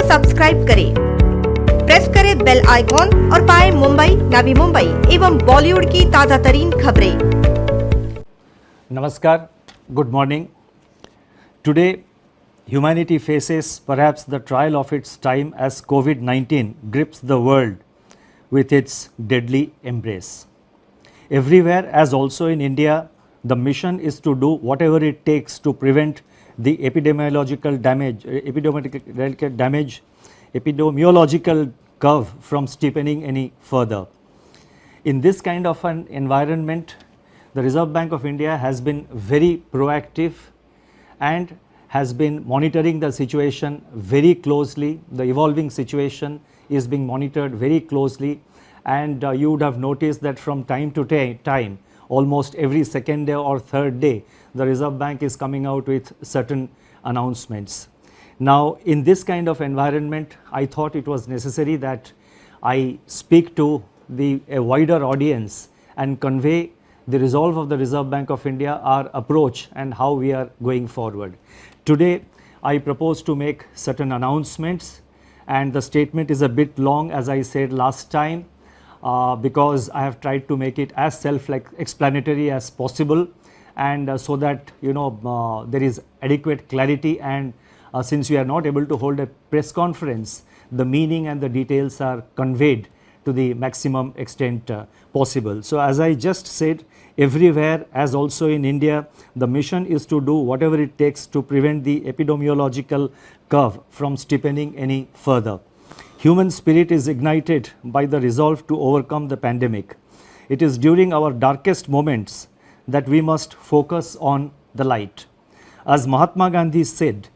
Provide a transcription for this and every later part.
Subscribe करें, press करें bell icon और पाएं मुंबई, नवी मुंबई एवं बॉलीवुड की ताजा तरीन खबरें। Namaskar, good morning. Today, humanity faces perhaps the trial of its time as COVID-19 grips the world with its deadly embrace. Everywhere, as also in India, the mission is to do whatever it takes to prevent the epidemiological curve from steepening any further. In this kind of an environment, the Reserve Bank of India has been very proactive and has been monitoring the situation very closely. The evolving situation is being monitored very closely, and you would have noticed that from time to time, almost every second day or third day, the Reserve Bank is coming out with certain announcements. Now, in this kind of environment, I thought it was necessary that I speak to a wider audience and convey the resolve of the Reserve Bank of India, our approach and how we are going forward. Today, I propose to make certain announcements, and the statement is a bit long, as I said last time, because I have tried to make it as self-explanatory as possible, and so that there is adequate clarity, and since we are not able to hold a press conference, the meaning and the details are conveyed to the maximum extent possible. So as I just said, everywhere, as also in India, the mission is to do whatever it takes to prevent the epidemiological curve from steepening any further. Human spirit is ignited by the resolve to overcome the pandemic. It is during our darkest moments that we must focus on the light. As Mahatma Gandhi said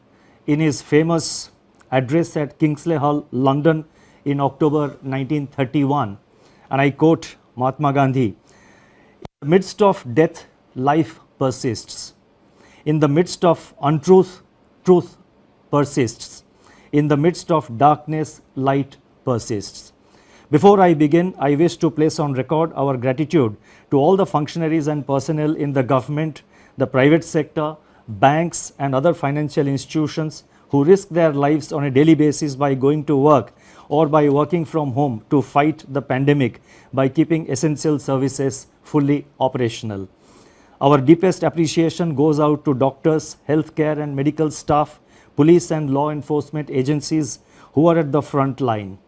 in his famous address at Kingsley Hall, London in October 1931, and I quote Mahatma Gandhi, "In the midst of death, life persists. In the midst of untruth, truth persists. In the midst of darkness, light persists." Before I begin, I wish to place on record our gratitude to all the functionaries and personnel in the government, the private sector, banks and other financial institutions who risk their lives on a daily basis by going to work or by working from home to fight the pandemic by keeping essential services fully operational. Our deepest appreciation goes out to doctors, healthcare and medical staff, police and law enforcement agencies who are at the front line.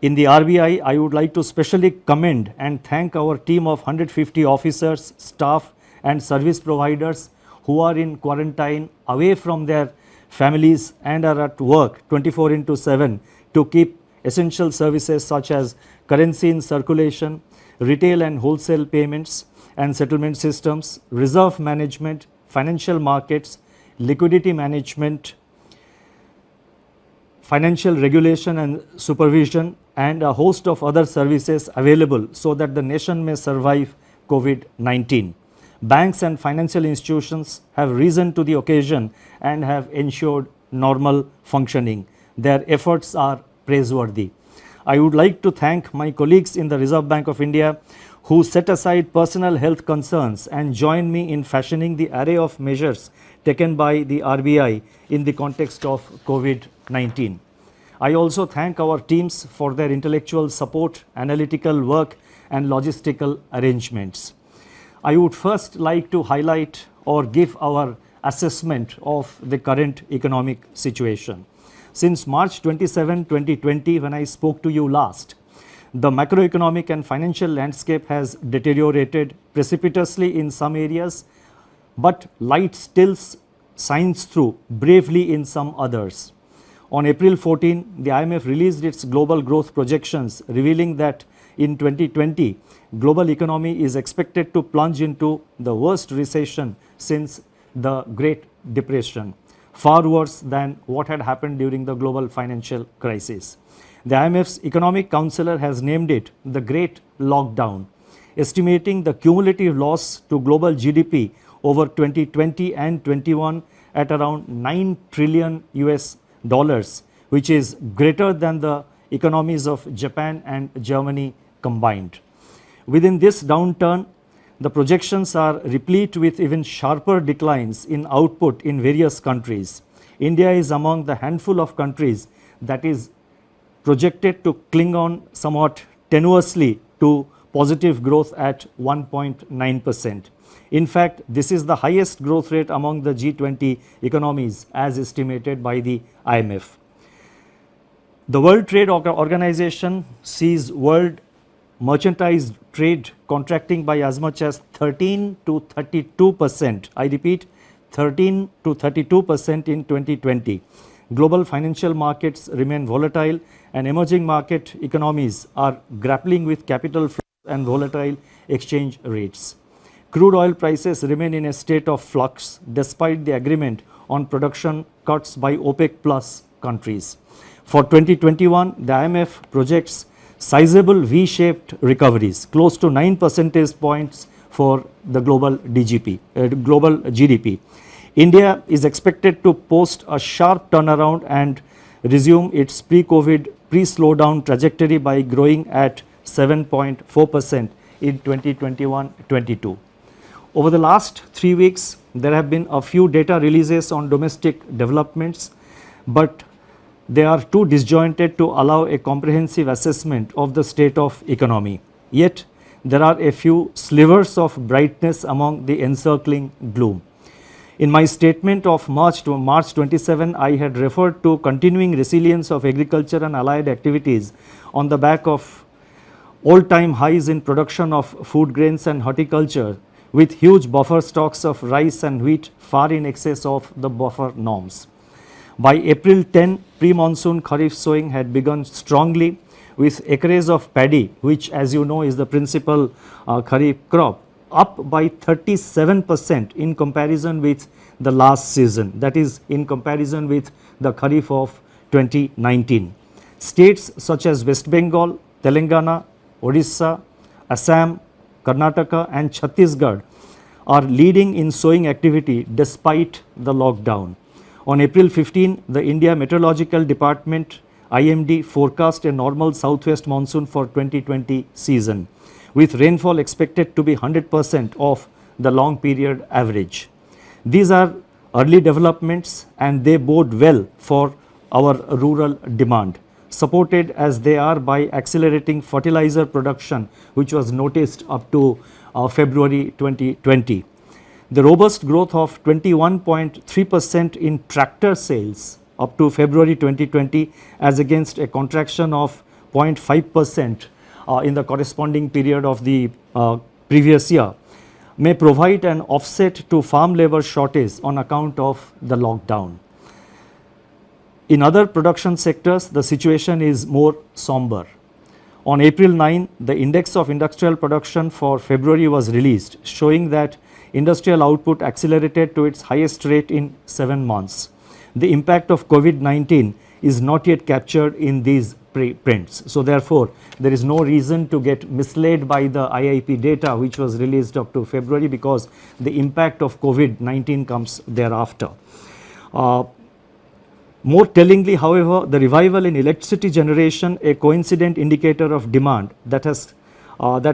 In the RBI, I would like to specially commend and thank our team of 150 officers, staff and service providers who are in quarantine away from their families and are at work 24/7 to keep essential services such as currency in circulation, retail and wholesale payments and settlement systems, reserve management, financial markets, liquidity management, financial regulation and supervision, and a host of other services available so that the nation may survive COVID-19. Banks and financial institutions have risen to the occasion and have ensured normal functioning. Their efforts are praiseworthy. I would like to thank my colleagues in the Reserve Bank of India who set aside personal health concerns and joined me in fashioning the array of measures taken by the RBI in the context of COVID-19. I also thank our teams for their intellectual support, analytical work and logistical arrangements. I would first like to highlight or give our assessment of the current economic situation. Since March 27, 2020, when I spoke to you last, the macroeconomic and financial landscape has deteriorated precipitously in some areas, but light still shines through bravely in some others. On April 14, the IMF released its global growth projections, revealing that in 2020, global economy is expected to plunge into the worst recession since the Great Depression, far worse than what had happened during the global financial crisis. The IMF's economic counselor has named it the Great Lockdown, estimating the cumulative loss to global GDP over 2020 and 21 at around $9 trillion, which is greater than the economies of Japan and Germany combined. Within this downturn, the projections are replete with even sharper declines in output in various countries. India is among the handful of countries that is projected to cling on somewhat tenuously to positive growth at 1.9%. In fact, this is the highest growth rate among the G20 economies as estimated by the IMF. The World Trade Organization sees world merchandise trade contracting by as much as 13 to 32%. I repeat, 13 to 32% in 2020. Global financial markets remain volatile and emerging market economies are grappling with capital flows and volatile exchange rates. Crude oil prices remain in a state of flux despite the agreement on production cuts by OPEC plus countries. For 2021, the IMF projects sizable V-shaped recoveries, close to 9 percentage points for the global GDP. India is expected to post a sharp turnaround and resume its pre-COVID, pre-slowdown trajectory by growing at 7.4% in 2021-22. Over the last 3 weeks, there have been a few data releases on domestic developments, but they are too disjointed to allow a comprehensive assessment of the state of economy. Yet, there are a few slivers of brightness among the encircling gloom. In my statement of March 27, I had referred to continuing resilience of agriculture and allied activities on the back of all-time highs in production of food grains and horticulture, with huge buffer stocks of rice and wheat far in excess of the buffer norms. By April 10, pre-monsoon kharif sowing had begun strongly, with acreage of paddy, which as you know is the principal kharif crop, up by 37% in comparison with the last season, that is in comparison with the kharif of 2019. States such as West Bengal, Telangana, Odisha, Assam, Karnataka and Chhattisgarh are leading in sowing activity despite the lockdown. On April 15, the India Meteorological Department IMD forecast a normal southwest monsoon for 2020 season, with rainfall expected to be 100% of the long period average. These are early developments and they bode well for our rural demand, supported as they are by accelerating fertilizer production, which was noticed up to February 2020. The robust growth of 21.3% in tractor sales up to February 2020 as against a contraction of 0.5% in the corresponding period of the previous year may provide an offset to farm labor shortage on account of the lockdown. In other production sectors, the situation is more somber. On April 9, the Index of Industrial Production for February was released, showing that industrial output accelerated to its highest rate in 7 months. The impact of COVID-19 is not yet captured in these prints. So therefore, there is no reason to get misled by the IIP data which was released up to February, because the impact of COVID-19 comes thereafter. More tellingly, however, the revival in electricity generation, a coincident indicator of demand that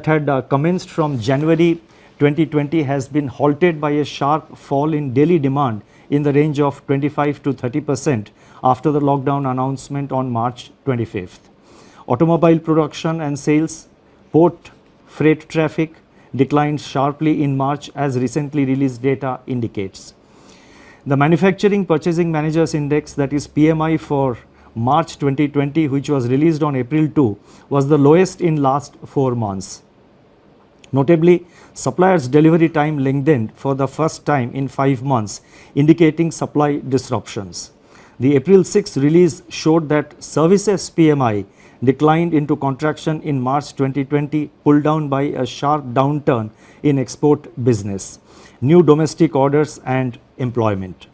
had commenced from January 2020, has been halted by a sharp fall in daily demand in the range of 25 to 30% after the lockdown announcement on March 25th. Automobile production and sales, port freight traffic declined sharply in March, as recently released data indicates. The Manufacturing Purchasing Managers Index, that is PMI for March 2020, which was released on April 2, was the lowest in last 4 months. Notably, suppliers' delivery time lengthened for the first time in 5 months, indicating supply disruptions. The April 6 release showed that services PMI declined into contraction in March 2020, pulled down by a sharp downturn in export business, new domestic orders and employment.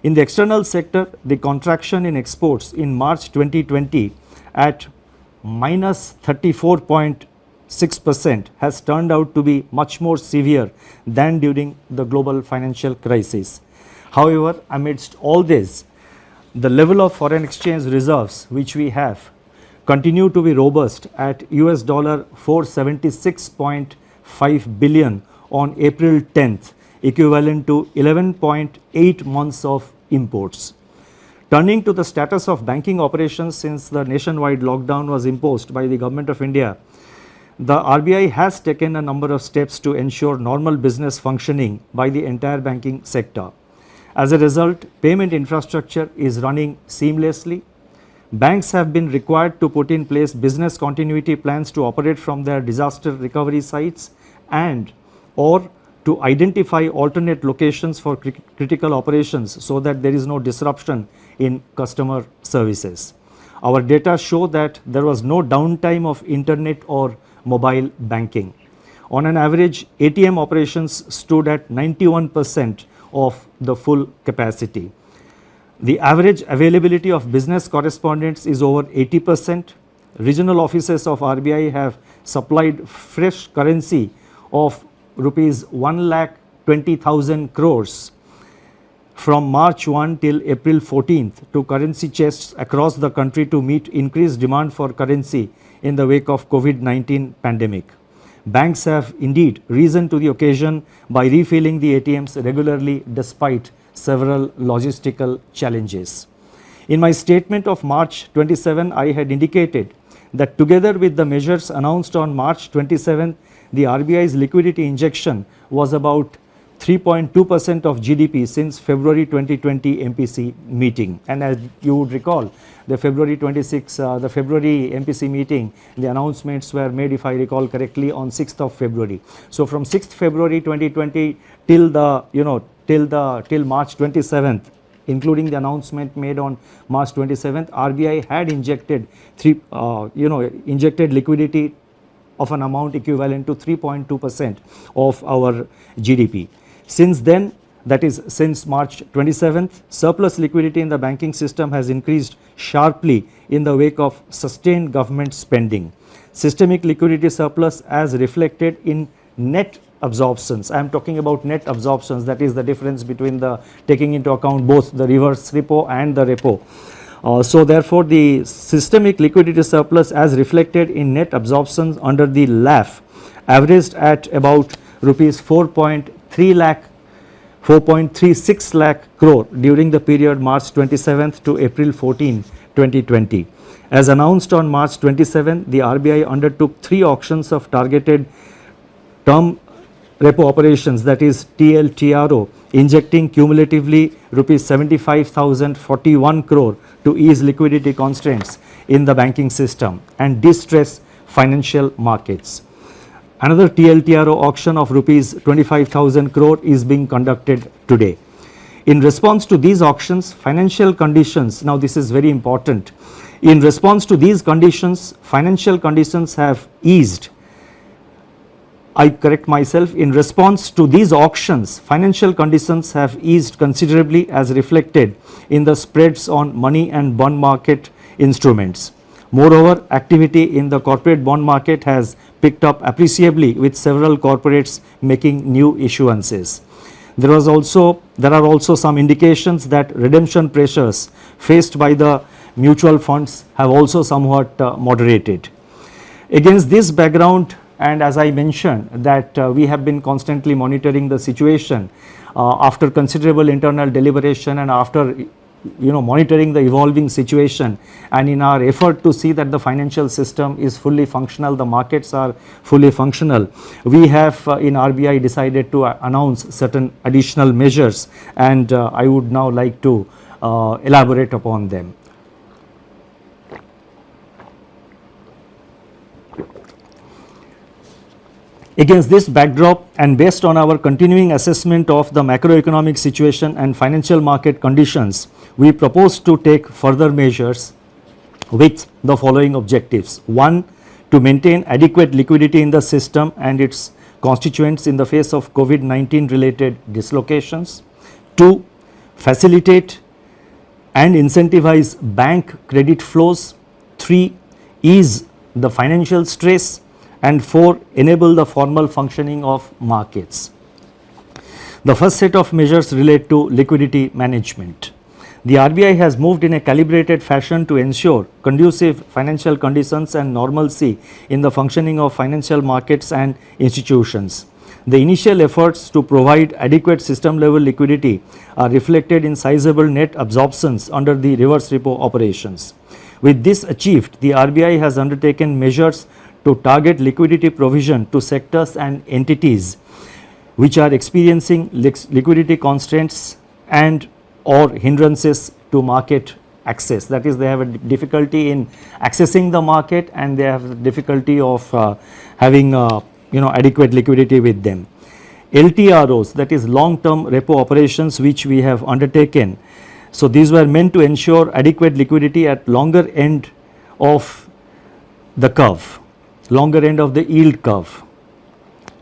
In the external sector, the contraction in exports in March 2020 at minus 34.6% has turned out to be much more severe than during the global financial crisis. However, amidst all this, the level of foreign exchange reserves which we have continue to be robust at US dollar $476.5 billion on April 10th, equivalent to 11.8 months of imports. Turning to the status of banking operations since the nationwide lockdown was imposed by the Government of India, the RBI has taken a number of steps to ensure normal business functioning by the entire banking sector. As a result, payment infrastructure is running seamlessly. Banks have been required to put in place business continuity plans to operate from their disaster recovery sites and or to identify alternate locations for critical operations so that there is no disruption in customer services. Our data show that there was no downtime of internet or mobile banking. On an average, ATM operations stood at 91% of the full capacity. The average availability of business correspondents is over 80%. Regional offices of RBI have supplied fresh currency of rupees 1,20,000 crores from March 1 till April 14th to currency chests across the country to meet increased demand for currency in the wake of COVID-19 pandemic. Banks have indeed risen to the occasion by refilling the ATMs regularly despite several logistical challenges. In my statement of March 27, I had indicated that together with the measures announced on March 27, the RBI's liquidity injection was about 3.2% of GDP since February 2020 MPC meeting. And as you would recall, the February 26, the February MPC meeting, the announcements were made, if I recall correctly, on 6th of February. So from 6th February 2020 till till March 27th, including the announcement made on March 27th, RBI had injected injected liquidity of an amount equivalent to 3.2% of our GDP. Since then, that is since March 27th, surplus liquidity in the banking system has increased sharply in the wake of sustained government spending. Systemic liquidity surplus as reflected in net absorptions. I am talking about net absorptions, that is the difference between the taking into account both the reverse repo and the repo. So therefore, the systemic liquidity surplus as reflected in net absorptions under the LAF averaged at about rupees 4.36 lakh crore during the period March 27th to April 14, 2020. As announced on March 27, the RBI undertook 3 auctions of targeted term repo operations, that is TLTRO, injecting cumulatively rupees 75,041 crore to ease liquidity constraints in the banking system and distress financial markets. Another TLTRO auction of rupees 25,000 crore is being conducted today. In response to these auctions, financial conditions, now this is very important, in response to these conditions, financial conditions have eased. I correct myself, in response to these auctions, financial conditions have eased considerably as reflected in the spreads on money and bond market instruments. Moreover, activity in the corporate bond market has picked up appreciably with several corporates making new issuances. There are also some indications that redemption pressures faced by the mutual funds have also somewhat moderated. Against this background, and as I mentioned that we have been constantly monitoring the situation after considerable internal deliberation and after monitoring the evolving situation, and in our effort to see that the financial system is fully functional, the markets are fully functional, we have in RBI decided to announce certain additional measures, and I would now like to elaborate upon them. Against this backdrop and based on our continuing assessment of the macroeconomic situation and financial market conditions, we propose to take further measures with the following objectives. 1. To maintain adequate liquidity in the system and its constituents in the face of COVID-19 related dislocations. 2. Facilitate and incentivize bank credit flows. 3. Ease the financial stress. And 4. Enable the formal functioning of markets. The first set of measures relate to liquidity management. The RBI has moved in a calibrated fashion to ensure conducive financial conditions and normalcy in the functioning of financial markets and institutions. The initial efforts to provide adequate system level liquidity are reflected in sizable net absorptions under the reverse repo operations. With this achieved, the RBI has undertaken measures to target liquidity provision to sectors and entities which are experiencing liquidity constraints and or hindrances to market access. That is, they have a difficulty in accessing the market and they have difficulty of having adequate liquidity with them. LTROs, that is long term repo operations, which we have undertaken. So these were meant to ensure adequate liquidity at longer end of the curve, longer end of the yield curve.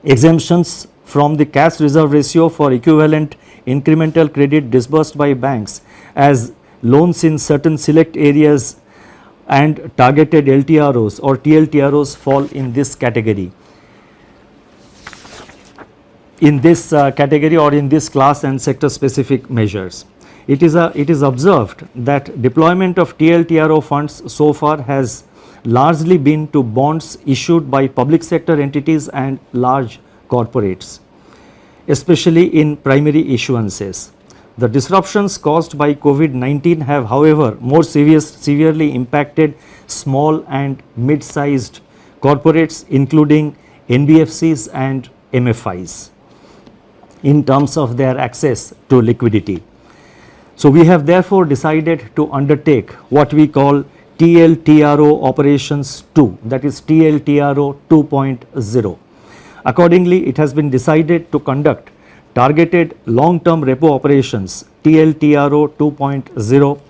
Exemptions from the cash reserve ratio for equivalent incremental credit disbursed by banks as loans in certain select areas and targeted LTROs or TLTROs fall in this category. In this category or in this class and sector specific measures. It is observed that deployment of TLTRO funds so far has largely been to bonds issued by public sector entities and large corporates, especially in primary issuances. The disruptions caused by COVID-19 have, however, more severely impacted small and mid-sized corporates, including NBFCs and MFIs, in terms of their access to liquidity. So we have therefore decided to undertake what we call TLTRO operations 2, that is TLTRO 2.0. Accordingly, it has been decided to conduct targeted long term repo operations TLTRO 2.0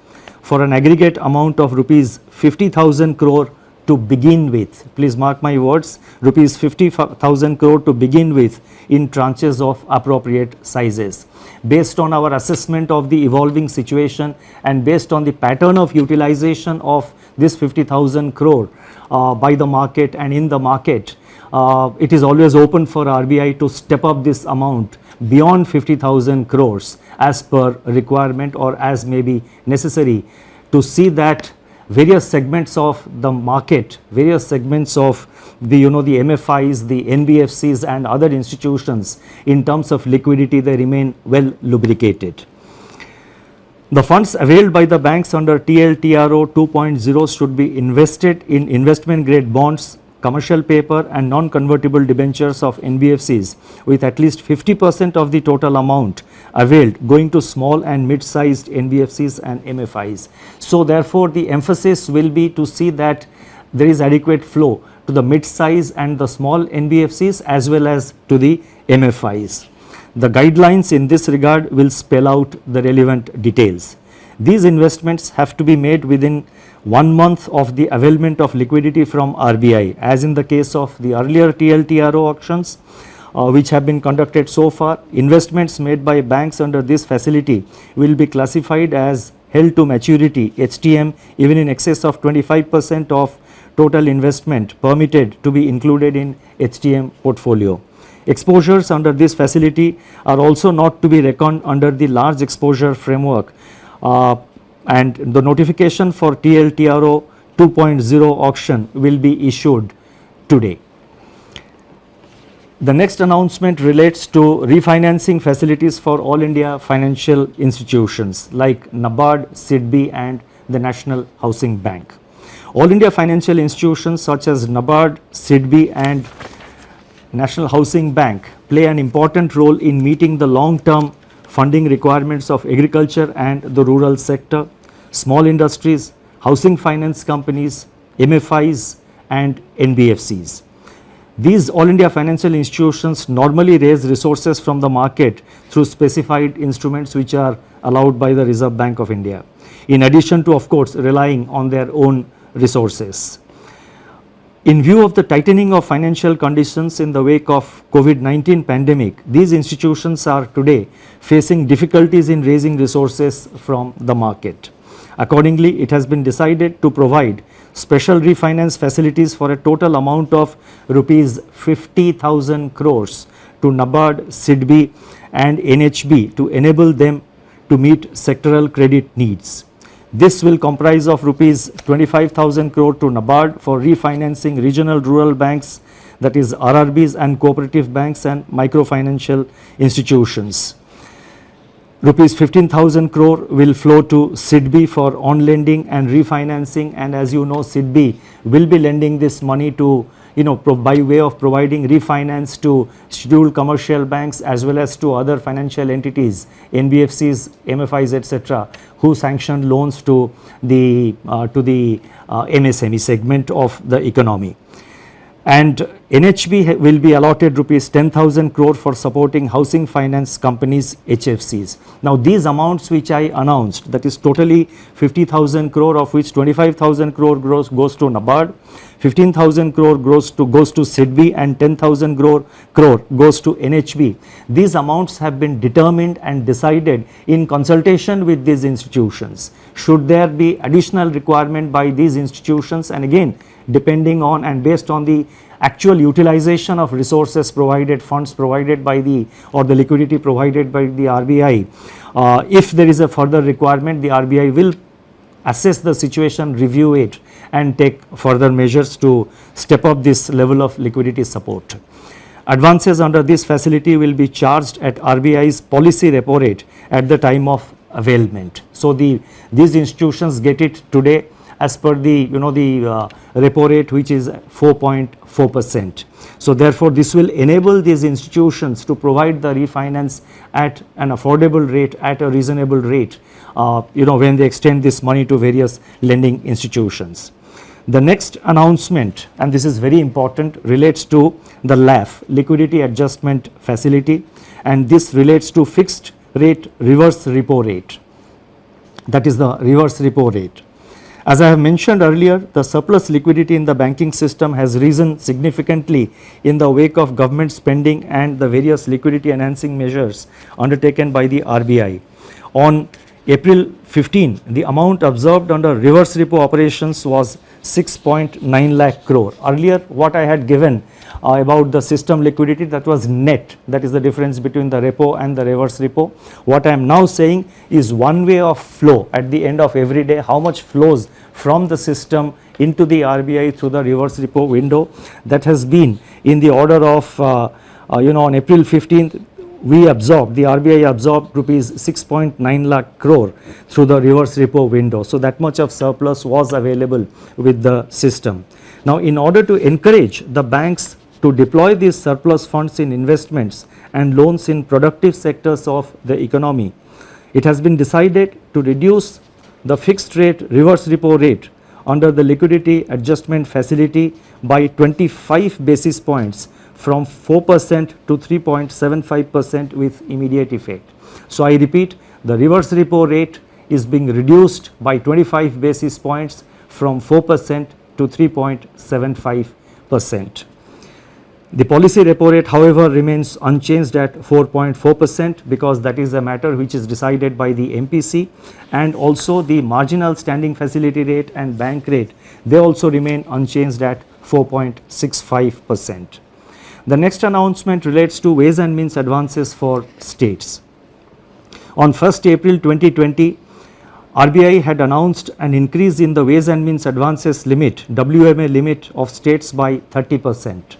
for an aggregate amount of rupees 50,000 crore to begin with. Please mark my words, rupees 50,000 crore to begin with in tranches of appropriate sizes. Based on our assessment of the evolving situation and based on the pattern of utilization of this 50,000 crore by the market and in the market, it is always open for RBI to step up this amount beyond 50,000 crores as per requirement or as may be necessary to see that various segments of the market, various segments of the the MFIs, the NBFCs and other institutions in terms of liquidity, they remain well lubricated. The funds availed by the banks under TLTRO 2.0 should be invested in investment grade bonds, commercial paper and non-convertible debentures of NBFCs with at least 50% of the total amount availed going to small and mid-sized NBFCs and MFIs. So therefore, the emphasis will be to see that there is adequate flow to the mid-size and the small NBFCs as well as to the MFIs. The guidelines in this regard will spell out the relevant details. These investments have to be made within 1 month of the availment of liquidity from RBI, as in the case of the earlier TLTRO auctions which have been conducted so far. Investments made by banks under this facility will be classified as held to maturity HTM even in excess of 25% of total investment permitted to be included in HTM portfolio. Exposures under this facility are also not to be reckoned under the large exposure framework, and the notification for TLTRO 2.0 auction will be issued today. The next announcement relates to refinancing facilities for all India financial institutions like NABARD, SIDBI and the National Housing Bank. All India financial institutions such as NABARD, SIDBI and National Housing Bank play an important role in meeting the long-term funding requirements of agriculture and the rural sector, small industries, housing finance companies, MFIs and NBFCs. These all India financial institutions normally raise resources from the market through specified instruments which are allowed by the Reserve Bank of India, in addition to of course relying on their own resources. In view of the tightening of financial conditions in the wake of COVID-19 pandemic, these institutions are today facing difficulties in raising resources from the market. Accordingly, it has been decided to provide special refinance facilities for a total amount of rupees 50,000 crores to NABARD, SIDBI and NHB to enable them to meet sectoral credit needs. This will comprise of rupees 25,000 crore to NABARD for refinancing regional rural banks, that is RRBs and cooperative banks and microfinancial institutions. Rupees 15,000 crore will flow to SIDBI for on-lending and refinancing, and as you know, SIDBI will be lending this money to, by way of providing refinance to scheduled commercial banks as well as to other financial entities, NBFCs, MFIs, etc., who sanction loans to the MSME segment of the economy. And NHB will be allotted rupees 10,000 crore for supporting housing finance companies, HFCs. Now these amounts which I announced, that is totally 50,000 crore, of which 25,000 crore goes to NABARD, 15,000 crore goes to SIDBI, and 10,000 crore goes to NHB. These amounts have been determined and decided in consultation with these institutions. Should there be additional requirement by these institutions, and again depending on and based on the actual utilization of resources provided, funds provided by the liquidity provided by the RBI, if there is a further requirement, the RBI will assess the situation, review it, and take further measures to step up this level of liquidity support. Advances under this facility will be charged at RBI's policy repo rate at the time of availment. So these institutions get it today as per the repo rate, which is 4.4%. So therefore this will enable these institutions to provide the refinance at an affordable rate, at a reasonable rate, when they extend this money to various lending institutions. The next announcement, and this is very important, relates to the LAF, Liquidity Adjustment Facility, and this relates to fixed rate reverse repo rate, that is the reverse repo rate. As I have mentioned earlier, the surplus liquidity in the banking system has risen significantly in the wake of government spending and the various liquidity enhancing measures undertaken by the RBI. On April 15, the amount observed under reverse repo operations was 6.9 lakh crore. Earlier what I had given about the system liquidity, that was net, that is the difference between the repo and the reverse repo. What I am now saying is one way of flow at the end of every day, how much flows from the system into the RBI through the reverse repo window. That has been in the order of on April 15th, the RBI absorbed rupees 6.9 lakh crore through the reverse repo window. So that much of surplus was available with the system. Now in order to encourage the banks to deploy these surplus funds in investments and loans in productive sectors of the economy, it has been decided to reduce the fixed rate reverse repo rate under the liquidity adjustment facility by 25 basis points from 4% to 3.75% with immediate effect. So I repeat, the reverse repo rate is being reduced by 25 basis points from 4% to 3.75%. The policy repo rate, however, remains unchanged at 4.4% because that is a matter which is decided by the MPC, and also the marginal standing facility rate and bank rate, they also remain unchanged at 4.65%. The next announcement relates to ways and means advances for states. On 1st April 2020, RBI had announced an increase in the ways and means advances limit, WMA limit of states by 30%.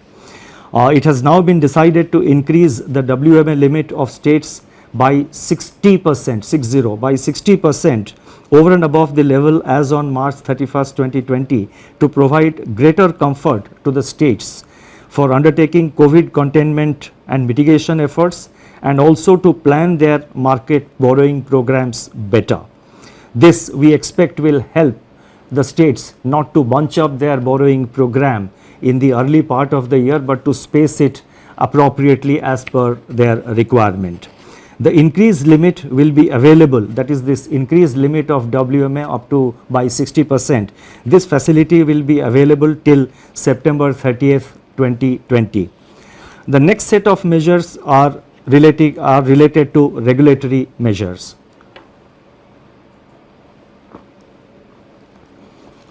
It has now been decided to increase the WMA limit of states by 60%, by 60% over and above the level as on March 31st, 2020 to provide greater comfort to the states for undertaking COVID containment and mitigation efforts, and also to plan their market borrowing programs better. This we expect will help the states not to bunch up their borrowing program in the early part of the year, but to space it appropriately as per their requirement. The increased limit will be available, that is this increased limit of WMA up to by 60%. This facility will be available till September 30th, 2020. The next set of measures are related to regulatory measures.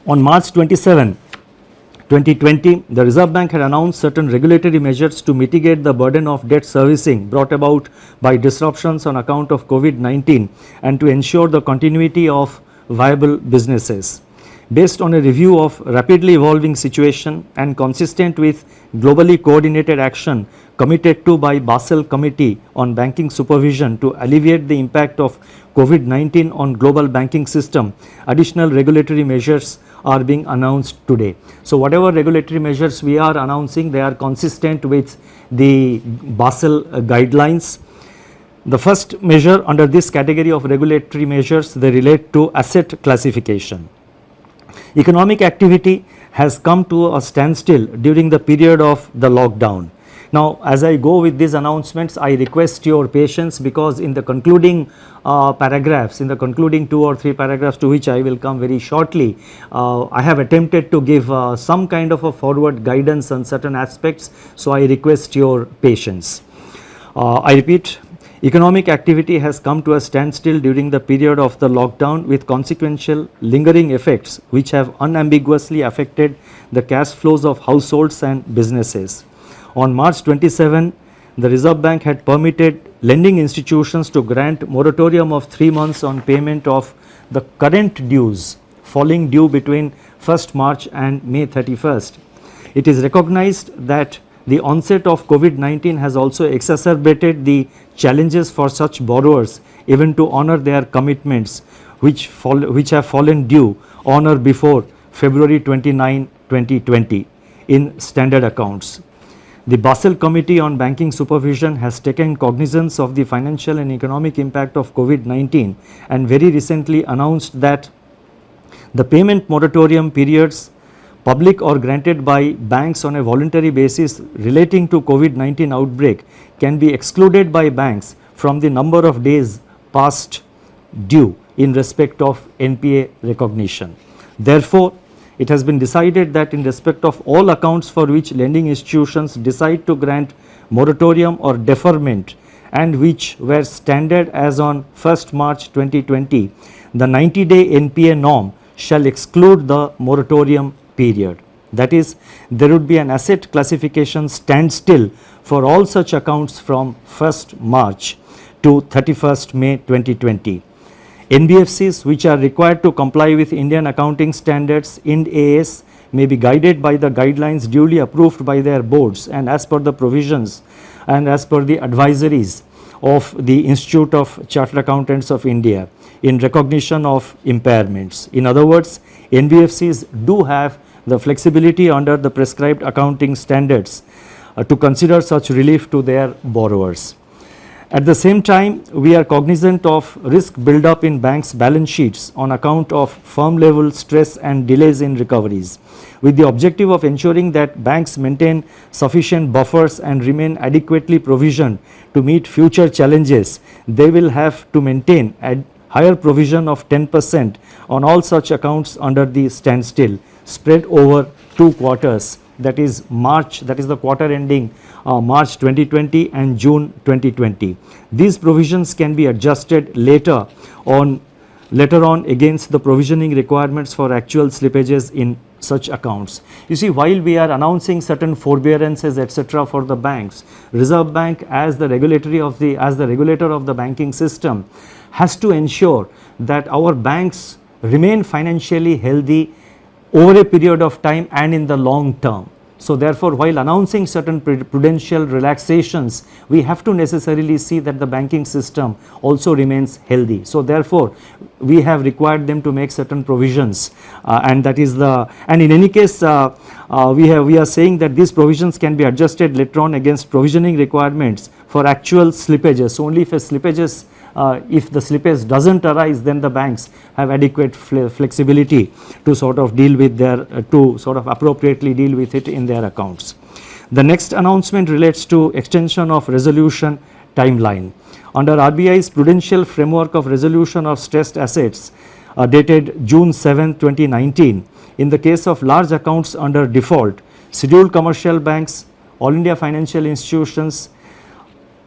On March 27, 2020, the Reserve Bank had announced certain regulatory measures to mitigate the burden of debt servicing brought about by disruptions on account of COVID-19 and to ensure the continuity of viable businesses. Based on a review of rapidly evolving situation and consistent with globally coordinated action committed to by Basel Committee on Banking Supervision to alleviate the impact of COVID-19 on global banking system, additional regulatory measures are being announced today. So whatever regulatory measures we are announcing, they are consistent with the Basel guidelines. The first measure under this category of regulatory measures, they relate to asset classification. Economic activity has come to a standstill during the period of the lockdown. Now, as I go with these announcements, I request your patience, because in the concluding paragraphs, in the concluding 2 or 3 paragraphs to which I will come very shortly, I have attempted to give some kind of a forward guidance on certain aspects. So, I request your patience. I repeat, economic activity has come to a standstill during the period of the lockdown, with consequential lingering effects which have unambiguously affected the cash flows of households and businesses. On March 27, the Reserve Bank had permitted lending institutions to grant moratorium of 3 months on payment of the current dues falling due between 1st March and May 31st. It is recognized that the onset of COVID-19 has also exacerbated the challenges for such borrowers even to honor their commitments which have fallen due on or before February 29, 2020 in standard accounts. The Basel Committee on Banking Supervision has taken cognizance of the financial and economic impact of COVID-19 and very recently announced that the payment moratorium periods, public or granted by banks on a voluntary basis relating to COVID-19 outbreak, can be excluded by banks from the number of days past due in respect of NPA recognition. Therefore, it has been decided that in respect of all accounts for which lending institutions decide to grant moratorium or deferment and which were standard as on 1st March 2020, the 90-day NPA norm shall exclude the moratorium period. That is, there would be an asset classification standstill for all such accounts from 1st March to 31st May 2020. NBFCs which are required to comply with Indian accounting standards Ind AS may be guided by the guidelines duly approved by their boards and as per the provisions and as per the advisories of the Institute of Chartered Accountants of India in recognition of impairments. In other words, NBFCs do have the flexibility under the prescribed accounting standards to consider such relief to their borrowers. At the same time, we are cognizant of risk build-up in banks' balance sheets on account of firm-level stress and delays in recoveries. With the objective of ensuring that banks maintain sufficient buffers and remain adequately provisioned to meet future challenges, they will have to maintain a higher provision of 10% on all such accounts under the standstill, spread over 2 quarters, that is March, that is the quarter ending March 2020 and June 2020. These provisions can be adjusted later on against the provisioning requirements for actual slippages in such accounts. You see, while we are announcing certain forbearances etc. for the banks, Reserve Bank as the regulator of the banking system has to ensure that our banks remain financially healthy over a period of time and in the long term. So therefore, while announcing certain prudential relaxations, we have to necessarily see that the banking system also remains healthy. So therefore, we have required them to make certain provisions, and that is and in any case, we are saying that these provisions can be adjusted later on against provisioning requirements for actual slippages. So only if the slippage doesn't arise, then the banks have adequate flexibility to sort of deal with appropriately deal with it in their accounts. The next announcement relates to extension of resolution timeline. Under RBI's prudential framework of resolution of stressed assets dated June 7, 2019, in the case of large accounts under default, scheduled commercial banks, all India financial institutions,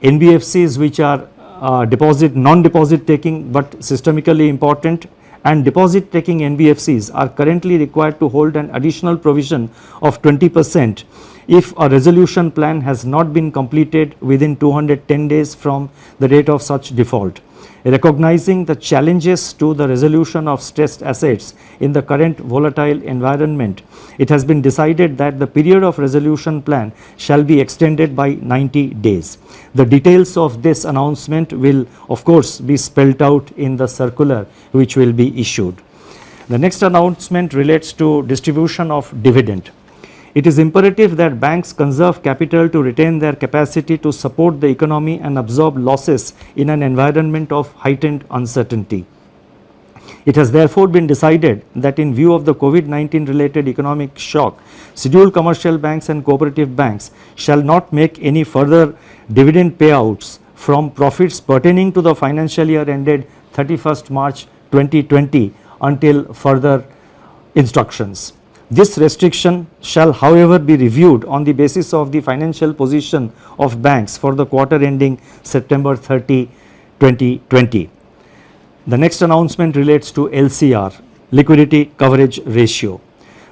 NBFCs which are non-deposit taking but systemically important, and deposit taking NBFCs are currently required to hold an additional provision of 20% if a resolution plan has not been completed within 210 days from the date of such default. Recognizing the challenges to the resolution of stressed assets in the current volatile environment, it has been decided that the period of resolution plan shall be extended by 90 days. The details of this announcement will of course be spelled out in the circular which will be issued. The next announcement relates to distribution of dividend. It is imperative that banks conserve capital to retain their capacity to support the economy and absorb losses in an environment of heightened uncertainty. It has therefore been decided that in view of the COVID-19 related economic shock, scheduled commercial banks and cooperative banks shall not make any further dividend payouts from profits pertaining to the financial year ended 31st March 2020 until further instructions. This restriction shall however be reviewed on the basis of the financial position of banks for the quarter ending September 30, 2020. The next announcement relates to LCR, liquidity coverage ratio.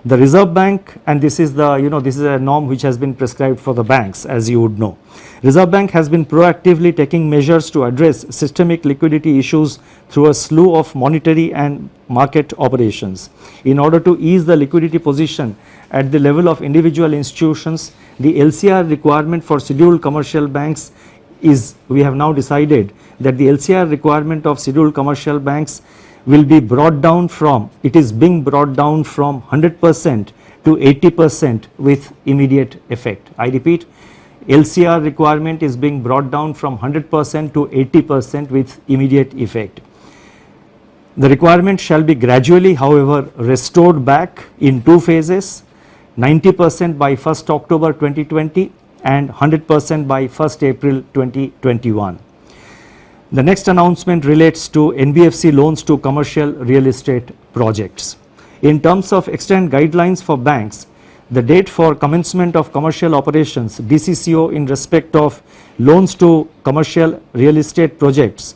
The Reserve Bank, and this is this is a norm which has been prescribed for the banks, as you would know. Reserve Bank has been proactively taking measures to address systemic liquidity issues through a slew of monetary and market operations. In order to ease the liquidity position at the level of individual institutions, the LCR requirement for scheduled commercial banks is, we have now decided that the LCR requirement of scheduled commercial banks will be brought down from, it is being brought down from 100% to 80% with immediate effect. I repeat, LCR requirement is being brought down from 100% to 80% with immediate effect. The requirement shall be gradually, however, restored back in two phases, 90% by 1st October 2020 and 100% by 1st April 2021. The next announcement relates to NBFC loans to commercial real estate projects. In terms of extant guidelines for banks, the date for commencement of commercial operations DCCO in respect of loans to commercial real estate projects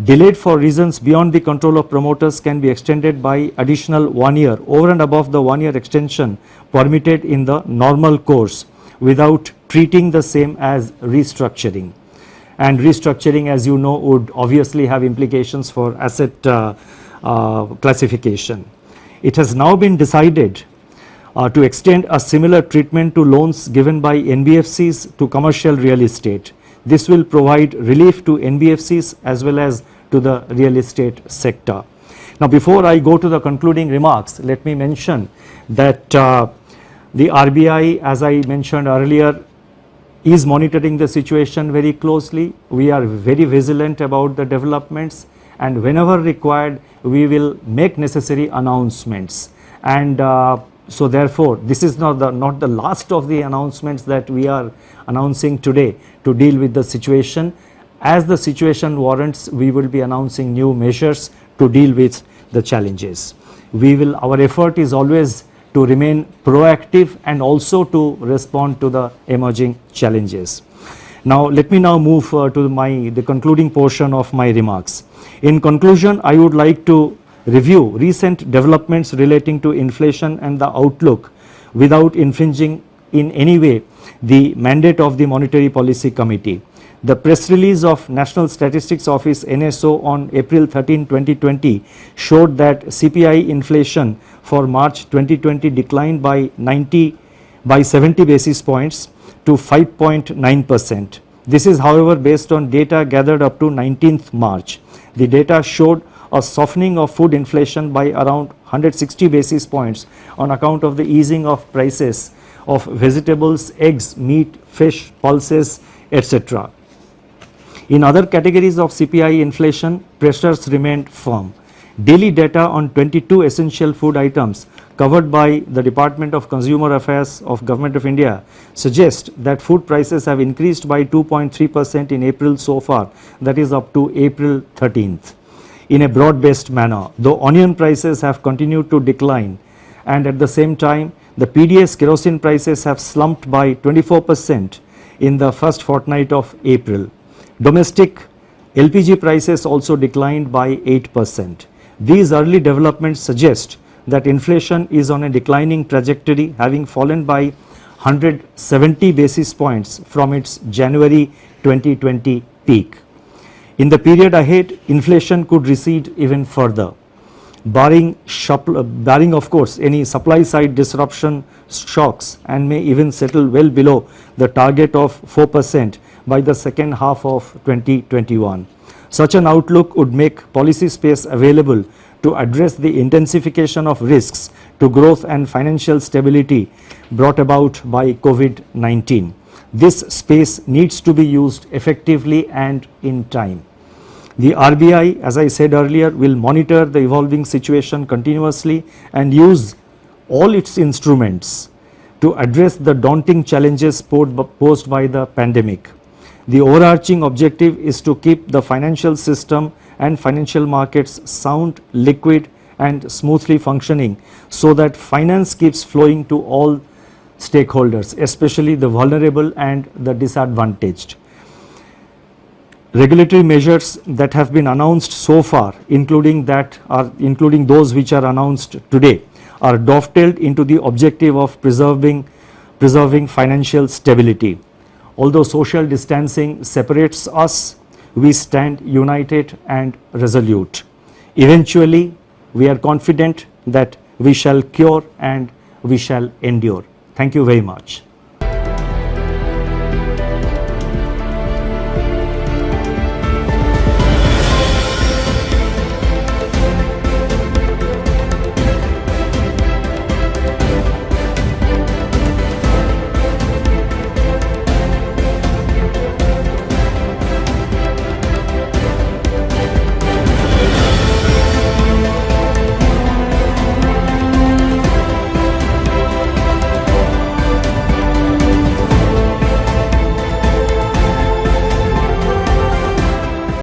delayed for reasons beyond the control of promoters can be extended by additional 1 year over and above the 1 year extension permitted in the normal course without treating the same as restructuring. And restructuring, as you know, would obviously have implications for asset classification. It has now been decided to extend a similar treatment to loans given by NBFCs to commercial real estate. This will provide relief to NBFCs as well as to the real estate sector. Now, before I go to the concluding remarks, let me mention that the RBI, as I mentioned earlier, is monitoring the situation very closely. We are very vigilant about the developments, and whenever required we will make necessary announcements. And so therefore this is not the last of the announcements that we are announcing today to deal with the situation. As the situation warrants, we will be announcing new measures to deal with the challenges. Our effort is always to remain proactive and also to respond to the emerging challenges. Now let me now move to the concluding portion of my remarks. In conclusion, I would like to review recent developments relating to inflation and the outlook without infringing in any way the mandate of the Monetary Policy Committee. The press release of National Statistics Office NSO on April 13, 2020 showed that CPI inflation for March 2020 declined by 70 basis points to 5.9%. This is, however, based on data gathered up to 19th March. The data showed a softening of food inflation by around 160 basis points on account of the easing of prices of vegetables, eggs, meat, fish, pulses, etc. In other categories of CPI inflation, pressures remained firm. Daily data on 22 essential food items covered by the Department of Consumer Affairs of Government of India suggest that food prices have increased by 2.3% in April so far, that is up to April 13th, in a broad-based manner, though onion prices have continued to decline, and at the same time the PDS kerosene prices have slumped by 24% in the first fortnight of April. Domestic LPG prices also declined by 8%. These early developments suggest that inflation is on a declining trajectory, having fallen by 170 basis points from its January 2020 peak. In the period ahead, inflation could recede even further, barring of course any supply side disruption shocks, and may even settle well below the target of 4% by the second half of 2021. Such an outlook would make policy space available to address the intensification of risks to growth and financial stability brought about by COVID-19. This space needs to be used effectively and in time. The RBI, as I said earlier, will monitor the evolving situation continuously and use all its instruments to address the daunting challenges posed by the pandemic. The overarching objective is to keep the financial system and financial markets sound, liquid and smoothly functioning, so that finance keeps flowing to all stakeholders, especially the vulnerable and the disadvantaged. Regulatory measures that have been announced so far, including those which are announced today, are dovetailed into the objective of preserving financial stability. Although social distancing separates us, we stand united and resolute. Eventually, we are confident that we shall cure and we shall endure. Thank you very much.